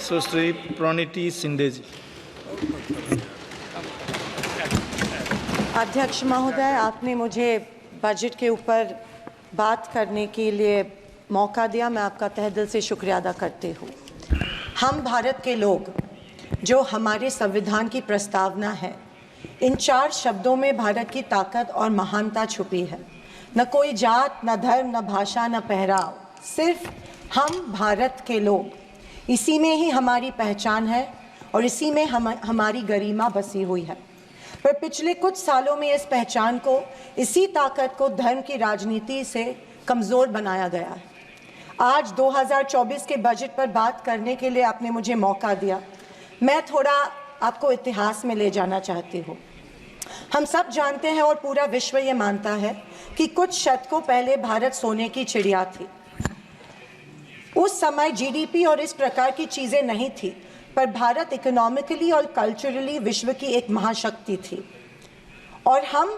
सुश्री प्रणीति शिंदे जी। अध्यक्ष महोदय, आपने मुझे बजट के ऊपर बात करने के लिए मौका दिया, मैं आपका तहे दिल से शुक्रिया अदा करती हूँ। हम भारत के लोग, जो हमारे संविधान की प्रस्तावना है, इन 4 शब्दों में भारत की ताकत और महानता छुपी है। न कोई जात, न धर्म, न भाषा, न पहराव, सिर्फ हम भारत के लोग। इसी में ही हमारी पहचान है और इसी में हमारी गरिमा बसी हुई है। पर पिछले कुछ सालों में इस पहचान को, इसी ताकत को धर्म की राजनीति से कमज़ोर बनाया गया है। आज 2024 के बजट पर बात करने के लिए आपने मुझे मौका दिया। मैं थोड़ा आपको इतिहास में ले जाना चाहती हूँ। हम सब जानते हैं और पूरा विश्व ये मानता है कि कुछ शतकों पहले भारत सोने की चिड़िया थी। उस समय जीडीपी और इस प्रकार की चीज़ें नहीं थी, पर भारत इकोनॉमिकली और कल्चरली विश्व की एक महाशक्ति थी। और हम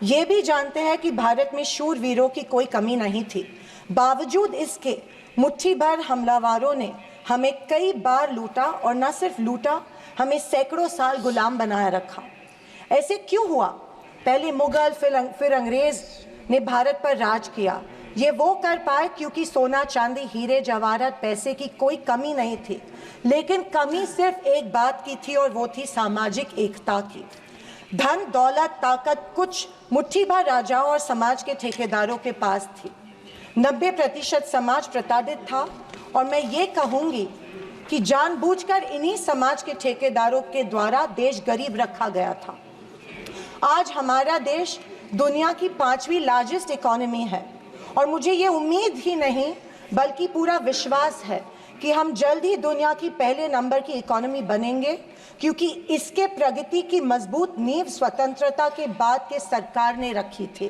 ये भी जानते हैं कि भारत में शूरवीरों की कोई कमी नहीं थी। बावजूद इसके मुट्ठी भर हमलावरों ने हमें कई बार लूटा, और न सिर्फ लूटा, हमें सैकड़ों साल गुलाम बनाए रखा। ऐसे क्यों हुआ? पहले मुगल, फिर अंग्रेज ने भारत पर राज किया। ये वो कर पाए क्योंकि सोना, चांदी, हीरे जवाहरात, पैसे की कोई कमी नहीं थी। लेकिन कमी सिर्फ एक बात की थी, और वो थी सामाजिक एकता की। धन, दौलत, ताकत कुछ मुट्ठी भर राजाओं और समाज के ठेकेदारों के पास थी। 90% समाज प्रताड़ित था, और मैं ये कहूँगी कि जानबूझकर इन्हीं समाज के ठेकेदारों के द्वारा देश गरीब रखा गया था। आज हमारा देश दुनिया की 5वीं लार्जेस्ट इकोनॉमी है, और मुझे ये उम्मीद ही नहीं बल्कि पूरा विश्वास है कि हम जल्द ही दुनिया की पहले नंबर की इकोनॉमी बनेंगे, क्योंकि इसके प्रगति की मजबूत नींव स्वतंत्रता के बाद के सरकार ने रखी थी।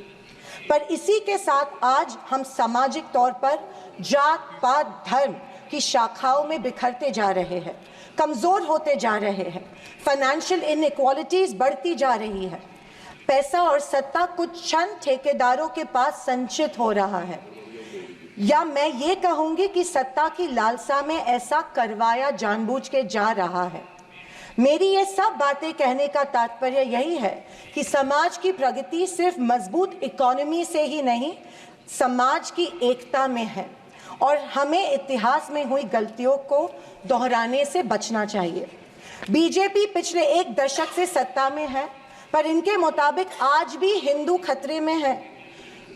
पर इसी के साथ आज हम सामाजिक तौर पर जात, पात, धर्म की शाखाओं में बिखरते जा रहे हैं, कमज़ोर होते जा रहे हैं। फाइनेंशियल इनइक्वालिटीज़ बढ़ती जा रही है। पैसा और सत्ता कुछ चंद ठेकेदारों के पास संचित हो रहा है, या मैं ये कहूँगी कि सत्ता की लालसा में ऐसा करवाया जानबूझ के जा रहा है। मेरी ये सब बातें कहने का तात्पर्य यही है कि समाज की प्रगति सिर्फ मजबूत इकोनॉमी से ही नहीं, समाज की एकता में है, और हमें इतिहास में हुई गलतियों को दोहराने से बचना चाहिए। बीजेपी पिछले 1 दशक से सत्ता में है, पर इनके मुताबिक आज भी हिंदू खतरे में है।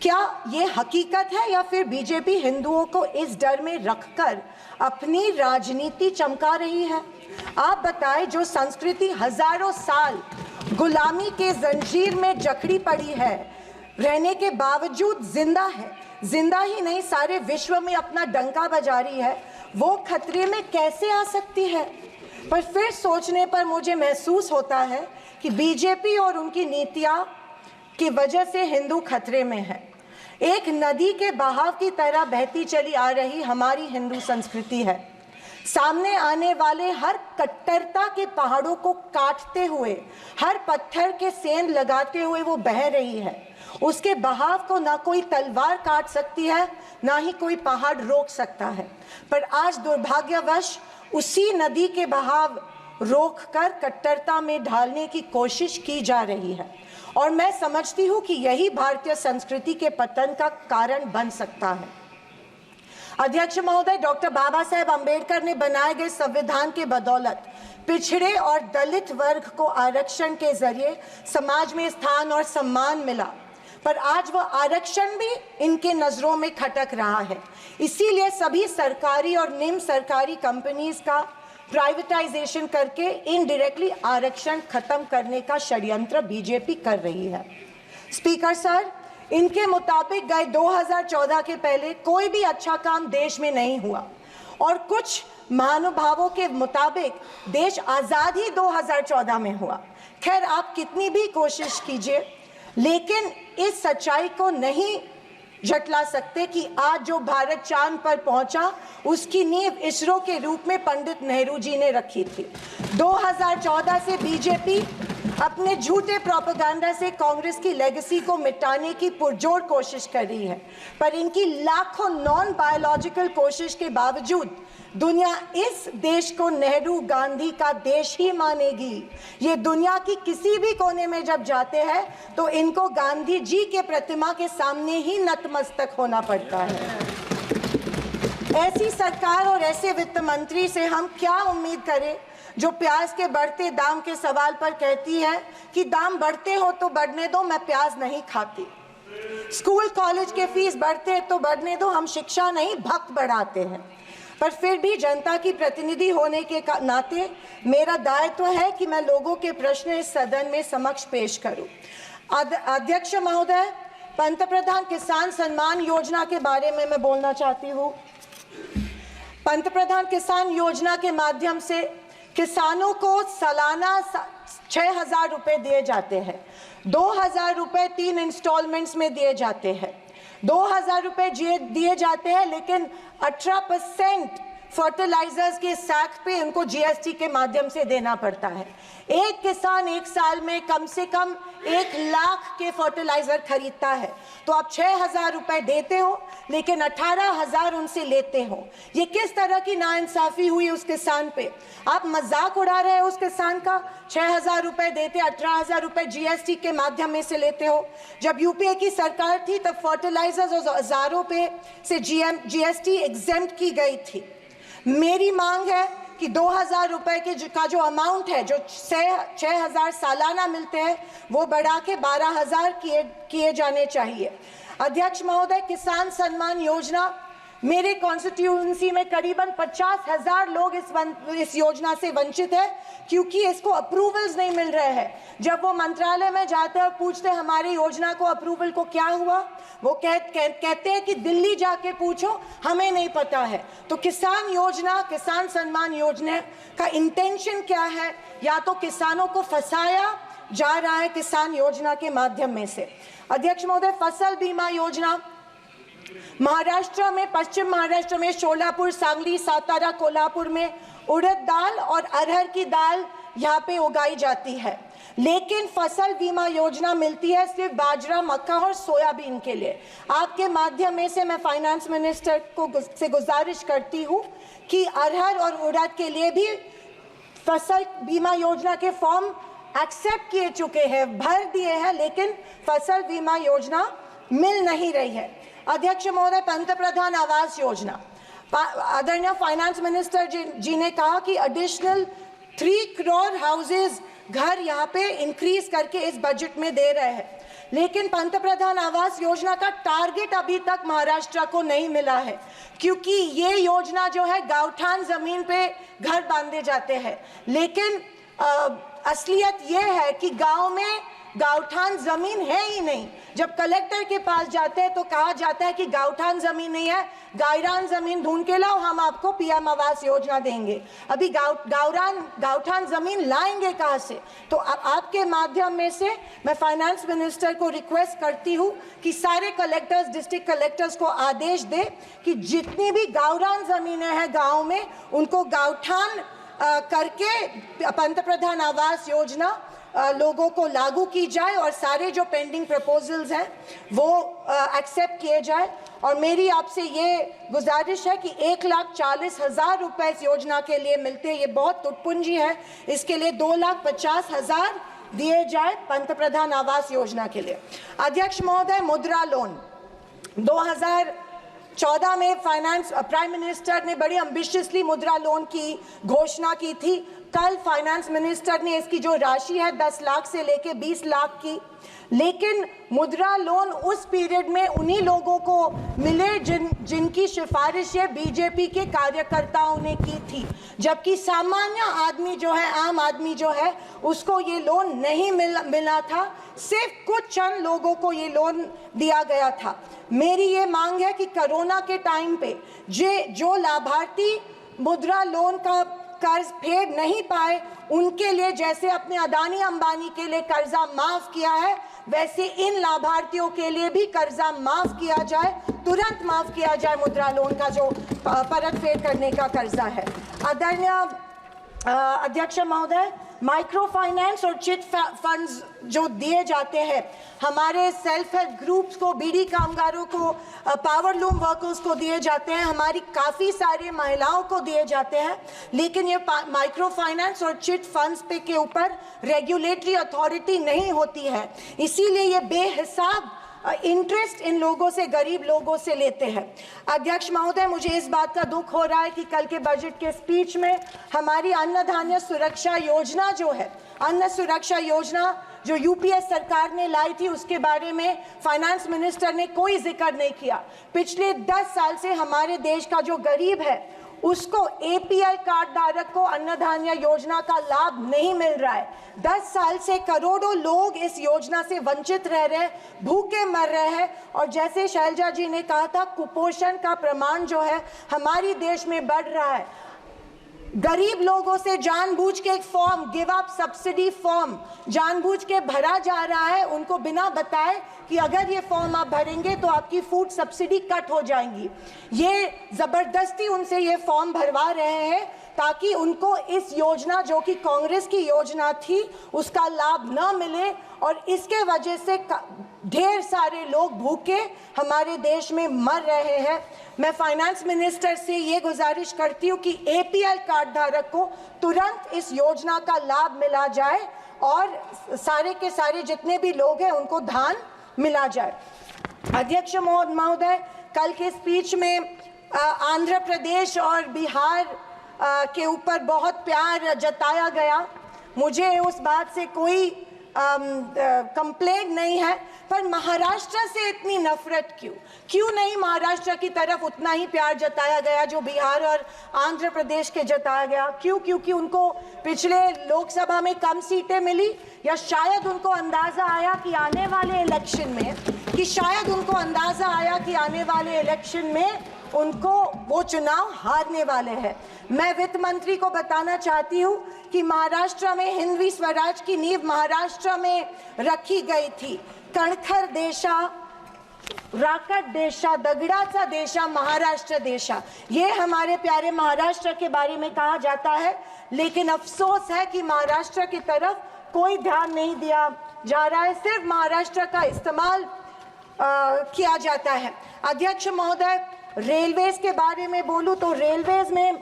क्या ये हकीकत है, या फिर बीजेपी हिंदुओं को इस डर में रखकर अपनी राजनीति चमका रही है? आप बताएं, जो संस्कृति हजारों साल गुलामी के जंजीर में जकड़ी पड़ी है, रहने के बावजूद जिंदा है, जिंदा ही नहीं सारे विश्व में अपना डंका बजा रही है, वो खतरे में कैसे आ सकती है? पर फिर सोचने पर मुझे महसूस होता है कि बीजेपी और उनकी नीतियां की वजह से हिंदू खतरे में है। एक नदी के बहाव की तरह बहती चली आ रही हमारी हिंदू संस्कृति है। सामने आने वाले हर कट्टरता के पहाड़ों को काटते हुए, हर पत्थर के सेंध लगाते हुए वो बह रही है। उसके बहाव को ना कोई तलवार काट सकती है, ना ही कोई पहाड़ रोक सकता है। पर आज दुर्भाग्यवश उसी नदी के बहाव रोककर कट्टरता में ढालने की कोशिश की जा रही है, और मैं समझती हूँ कि यही भारतीय संस्कृति के पतन का कारण बन सकता है। अध्यक्ष महोदय, डॉक्टर बाबा साहेब अम्बेडकर ने बनाए गए संविधान के बदौलत पिछड़े और दलित वर्ग को आरक्षण के जरिए समाज में स्थान और सम्मान मिला, पर आज वह आरक्षण भी इनके नजरों में खटक रहा है। इसीलिए सभी सरकारी और निम्न सरकारी कंपनीज का प्राइवेटाइजेशन करके इनडायरेक्टली आरक्षण खत्म करने का षड्यंत्र बीजेपी कर रही है। स्पीकर सर, इनके मुताबिक गए 2014 के पहले कोई भी अच्छा काम देश में नहीं हुआ, और कुछ महानुभावों के मुताबिक देश आज़ाद ही 2014 में हुआ। खैर, आप कितनी भी कोशिश कीजिए, लेकिन इस सच्चाई को नहीं झटला सकते कि आज जो भारत चांद पर पहुंचा, उसकी नींव इसरो के रूप में पंडित नेहरू जी ने रखी थी। 2014 से बीजेपी अपने झूठे प्रोपेगेंडा से कांग्रेस की लेगेसी को मिटाने की पुरजोर कोशिश कर रही है, पर इनकी लाखों नॉन बायोलॉजिकल कोशिश के बावजूद दुनिया इस देश को नेहरू गांधी का देश ही मानेगी। ये दुनिया की किसी भी कोने में जब जाते हैं तो इनको गांधी जी के प्रतिमा के सामने ही नतमस्तक होना पड़ता है। ऐसी सरकार और ऐसे वित्त मंत्री से हम क्या उम्मीद करें जो प्याज के बढ़ते दाम के सवाल पर कहती है कि दाम बढ़ते हो तो बढ़ने दो, मैं प्याज नहीं खाती। स्कूल कॉलेज के फीस बढ़ते तो बढ़ने दो, हम शिक्षा नहीं भक्त बढ़ाते हैं। पर फिर भी जनता की प्रतिनिधि होने के नाते मेरा दायित्व है कि मैं लोगों के प्रश्न इस सदन में समक्ष पेश करूं। अध्यक्ष महोदय, पंतप्रधान किसान सम्मान योजना के बारे में मैं बोलना चाहती हूं। पंतप्रधान किसान योजना के माध्यम से किसानों को सालाना 6,000 रुपए दिए जाते हैं। 2,000 रुपए 3 इंस्टॉलमेंट्स में दिए जाते हैं। 2,000 रुपए दिए जाते हैं, लेकिन 18% फर्टिलाइजर्स के सैक पे उनको जीएसटी के माध्यम से देना पड़ता है। एक किसान एक साल में कम से कम 1 लाख के फर्टिलाइजर खरीदता है, तो आप 6,000 रुपए देते हो लेकिन 18,000 उनसे लेते हो। ये किस तरह की नाइंसाफी हुई उस किसान पे? आप मजाक उड़ा रहे हो उस किसान का। 6,000 रुपए देते, 18,000 रुपए जीएसटी के माध्यम से लेते हो। जब यूपीए की सरकार थी तब फर्टिलाइजर्स और औजारों पे से जीएसटी एग्जेम्प्ट की गई थी। मेरी मांग है कि 2,000 रुपए का जो अमाउंट है, जो 6,000 सालाना मिलते हैं, वो बढ़ा के 12,000 किए जाने चाहिए। अध्यक्ष महोदय, किसान सम्मान योजना, मेरे कॉन्स्टिट्यूएंसी में करीबन 50,000 लोग इस योजना से वंचित है क्योंकि इसको अप्रूवल्स नहीं मिल रहे हैं। जब वो मंत्रालय में जाते हैं और पूछते हैं हमारी योजना को अप्रूवल को क्या हुआ, वो कहते हैं कि दिल्ली जाके पूछो, हमें नहीं पता है। तो किसान सम्मान योजना का इंटेंशन क्या है? या तो किसानों को फंसाया जा रहा है किसान योजना के माध्यम में से। अध्यक्ष महोदय, फसल बीमा योजना, महाराष्ट्र में, पश्चिम महाराष्ट्र में शोलापुर, सांगली, सातारा, कोल्हापुर में उड़द दाल और अरहर की दाल यहाँ पे उगाई जाती है, लेकिन फसल बीमा योजना मिलती है सिर्फ बाजरा, मक्का और सोयाबीन के लिए। आपके माध्यम से मैं फाइनेंस मिनिस्टर से गुजारिश करती हूँ कि अरहर और उड़द के लिए भी फसल बीमा योजना के फॉर्म एक्सेप्ट किए चुके हैं, भर दिए हैं, लेकिन फसल बीमा योजना मिल नहीं रही है। अध्यक्ष महोदय, पंतप्रधान आवास योजना, आदरणीय फाइनेंस मिनिस्टर जी ने कहा कि एडिशनल 3 करोड़ हाउसेज घर यहाँ पे इंक्रीज करके इस बजट में दे रहे हैं, लेकिन पंतप्रधान आवास योजना का टारगेट अभी तक महाराष्ट्र को नहीं मिला है क्योंकि ये योजना जो है गांवठान जमीन पे घर बांधे जाते हैं, लेकिन असलियत ये है कि गांव में गांवठान जमीन है ही नहीं। जब कलेक्टर के पास जाते हैं तो कहा जाता है कि गांवठान जमीन नहीं है, गायरान जमीन ढूंढ के लाओ, हम आपको पीएम आवास योजना देंगे। अभी गांवठान जमीन लाएंगे कहाँ से? तो आपके माध्यम में से मैं फाइनेंस मिनिस्टर को रिक्वेस्ट करती हूँ कि सारे कलेक्टर्स, डिस्ट्रिक्ट कलेक्टर्स को आदेश दे कि जितनी भी गावरान जमीनें हैं गाँव में, उनको गांवठान करके पंतप्रधान आवास योजना लोगों को लागू की जाए और सारे जो पेंडिंग प्रपोजल्स हैं वो एक्सेप्ट किए जाए। और मेरी आपसे ये गुजारिश है कि 1,40,000 रुपए इस योजना के लिए मिलते हैं, ये बहुत तुटपुंजी है, इसके लिए 2,50,000 दिए जाए पंतप्रधान आवास योजना के लिए। अध्यक्ष महोदय, मुद्रा लोन 2014 में प्राइम मिनिस्टर ने बड़ी एम्बिशियसली मुद्रा लोन की घोषणा की थी। कल फाइनेंस मिनिस्टर ने इसकी जो राशि है 10 लाख से लेके 20 लाख की, लेकिन मुद्रा लोन उस पीरियड में उन्हीं लोगों को मिले जिनकी सिफारिशें बीजेपी के कार्यकर्ताओं ने की थी, जबकि सामान्य आदमी जो है, आम आदमी जो है, उसको ये लोन नहीं मिला था। सिर्फ कुछ चंद लोगों को ये लोन दिया गया था। मेरी ये मांग है कि कोरोना के टाइम पे जो लाभार्थी मुद्रा लोन का कर्ज फेड नहीं पाए, उनके लिए जैसे अपने अदानी अंबानी के लिए कर्जा माफ किया है, वैसे इन लाभार्थियों के लिए भी कर्जा माफ किया जाए, तुरंत माफ किया जाए मुद्रा लोन का जो परत फेड करने का कर्जा है। आदरणीय अध्यक्ष महोदय, माइक्रो फाइनेंस और चिट फंड्स जो दिए जाते हैं हमारे सेल्फ हेल्प ग्रुप्स को, बीड़ी कामगारों को, पावर लूम वर्कर्स को दिए जाते हैं, हमारी काफ़ी सारी महिलाओं को दिए जाते हैं, लेकिन ये माइक्रो फाइनेंस और चिट फंड्स पे के ऊपर रेगुलेटरी अथॉरिटी नहीं होती है, इसीलिए ये बेहिसाब इंटरेस्ट इन लोगों से, गरीब लोगों से लेते हैं। अध्यक्ष महोदय, मुझे इस बात का दुख हो रहा है कि कल के बजट के स्पीच में हमारी अन्न धान्य सुरक्षा योजना जो है, अन्न सुरक्षा योजना जो यूपीए सरकार ने लाई थी, उसके बारे में फाइनेंस मिनिस्टर ने कोई जिक्र नहीं किया। पिछले 10 साल से हमारे देश का जो गरीब है उसको एपीएल कार्ड धारक को अन्न धान्य योजना का लाभ नहीं मिल रहा है। 10 साल से करोड़ों लोग इस योजना से वंचित रह रहे हैं, भूखे मर रहे हैं, और जैसे शैलजा जी ने कहा था, कुपोषण का प्रमाण जो है हमारी देश में बढ़ रहा है। गरीब लोगों से जानबूझ के एक form, give up subsidy form जानबूझ के भरा जा रहा है, उनको बिना बताए कि अगर ये फॉर्म आप भरेंगे तो आपकी फूड सब्सिडी कट हो जाएंगी। ये जबरदस्ती उनसे ये फॉर्म भरवा रहे हैं ताकि उनको इस योजना, जो कि कांग्रेस की योजना थी, उसका लाभ न मिले, और इसके वजह से ढेर सारे लोग भूखे हमारे देश में मर रहे हैं। मैं फाइनेंस मिनिस्टर से ये गुजारिश करती हूँ कि एपीएल कार्ड धारक को तुरंत इस योजना का लाभ मिला जाए और सारे के सारे जितने भी लोग हैं उनको धान मिला जाए। अध्यक्ष महोदय, कल के स्पीच में आंध्र प्रदेश और बिहार के ऊपर बहुत प्यार जताया गया। मुझे उस बात से कोई कंप्लेंट नहीं है, पर महाराष्ट्र से इतनी नफरत क्यों नहीं महाराष्ट्र की तरफ उतना ही प्यार जताया गया जो बिहार और आंध्र प्रदेश के जताया गया? क्योंकि उनको पिछले लोकसभा में कम सीटें मिली, या शायद उनको अंदाजा आया कि आने वाले इलेक्शन में उनको वो चुनाव हारने वाले हैं। मैं वित्त मंत्री को बताना चाहती हूँ कि महाराष्ट्र में हिंदवी स्वराज की नींव महाराष्ट्र में रखी गई थी। कणखर देशा, राकट देशा, दगडाचा देशा, महाराष्ट्र देशा, ये हमारे प्यारे महाराष्ट्र के बारे में कहा जाता है, लेकिन अफसोस है कि महाराष्ट्र की तरफ कोई ध्यान नहीं दिया जा रहा है, सिर्फ महाराष्ट्र का इस्तेमाल किया जाता है। अध्यक्ष महोदय, रेलवेज के बारे में बोलूं तो रेलवेज में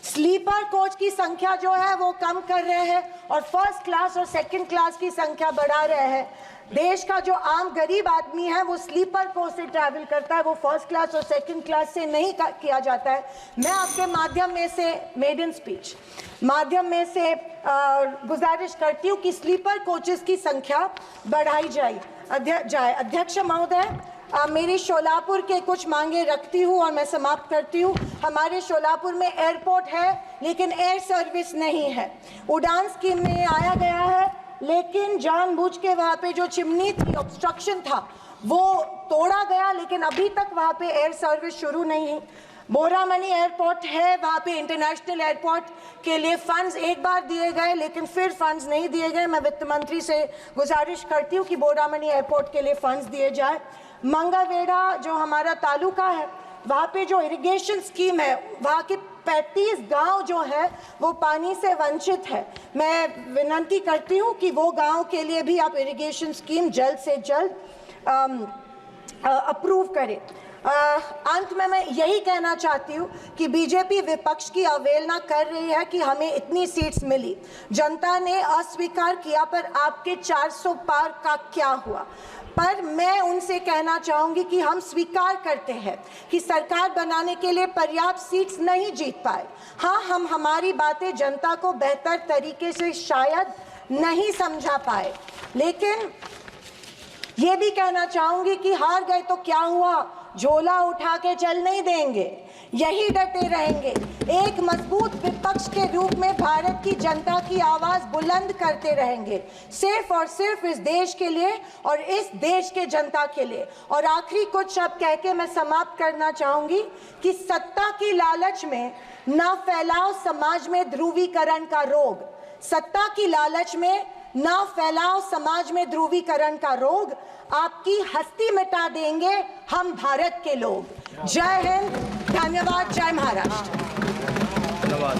स्लीपर कोच की संख्या जो है वो कम कर रहे हैं और फर्स्ट क्लास और सेकंड क्लास की संख्या बढ़ा रहे हैं। देश का जो आम गरीब आदमी है वो स्लीपर कोच से ट्रैवल करता है, वो फर्स्ट क्लास और सेकंड क्लास से नहीं किया जाता है। मैं आपके माध्यम में से, मेडन स्पीच माध्यम में से गुजारिश करती हूँ कि स्लीपर कोचेस की संख्या बढ़ाई जाए। अध्यक्ष महोदय, मेरी शोलापुर के कुछ मांगे रखती हूँ और मैं समाप्त करती हूँ। हमारे शोलापुर में एयरपोर्ट है लेकिन एयर सर्विस नहीं है। उड़ान स्कीम में आया गया है, लेकिन जानबूझ के वहाँ पे जो चिमनी थी, ऑब्स्ट्रक्शन था, वो तोड़ा गया, लेकिन अभी तक वहाँ पे एयर सर्विस शुरू नहीं है। बोरामनी एयरपोर्ट है, वहाँ पे इंटरनेशनल एयरपोर्ट के लिए फंड्स एक बार दिए गए, लेकिन फिर फंड्स नहीं दिए गए। मैं वित्त मंत्री से गुजारिश करती हूँ कि बोरामनी एयरपोर्ट के लिए फंड्स दिए जाए। मंगलवेढ़ा जो हमारा तालुका है, वहाँ पे जो इरिगेशन स्कीम है, वहाँ के 35 गांव जो है वो पानी से वंचित है। मैं विनती करती हूँ कि वो गांव के लिए भी आप इरिगेशन स्कीम जल्द से जल्द अप्रूव करें। अंत में मैं यही कहना चाहती हूँ कि बीजेपी विपक्ष की अवहेलना कर रही है कि हमें इतनी सीट्स मिली, जनता ने अस्वीकार किया, पर आपके 400 पार का क्या हुआ? पर मैं उनसे कहना चाहूँगी कि हम स्वीकार करते हैं कि सरकार बनाने के लिए पर्याप्त सीट्स नहीं जीत पाए। हाँ, हम हमारी बातें जनता को बेहतर तरीके से शायद नहीं समझा पाए, लेकिन ये भी कहना चाहूँगी कि हार गए तो क्या हुआ, झोला उठा के चल नहीं देंगे, यही डटे रहेंगे। एक मजबूत विपक्ष के रूप में भारत की जनता की आवाज़ बुलंद करते रहेंगे, सिर्फ और सिर्फ इस देश के लिए और इस देश के जनता के लिए। और आखिरी कुछ शब्द कह के मैं समाप्त करना चाहूँगी कि सत्ता की लालच में ना फैलाओ समाज में ध्रुवीकरण का रोग, सत्ता की लालच में ना फैलाओ समाज में ध्रुवीकरण का रोग, आपकी हस्ती मिटा देंगे हम भारत के लोग। जय हिंद, धन्यवाद, जय महाराष्ट्र। धन्यवाद।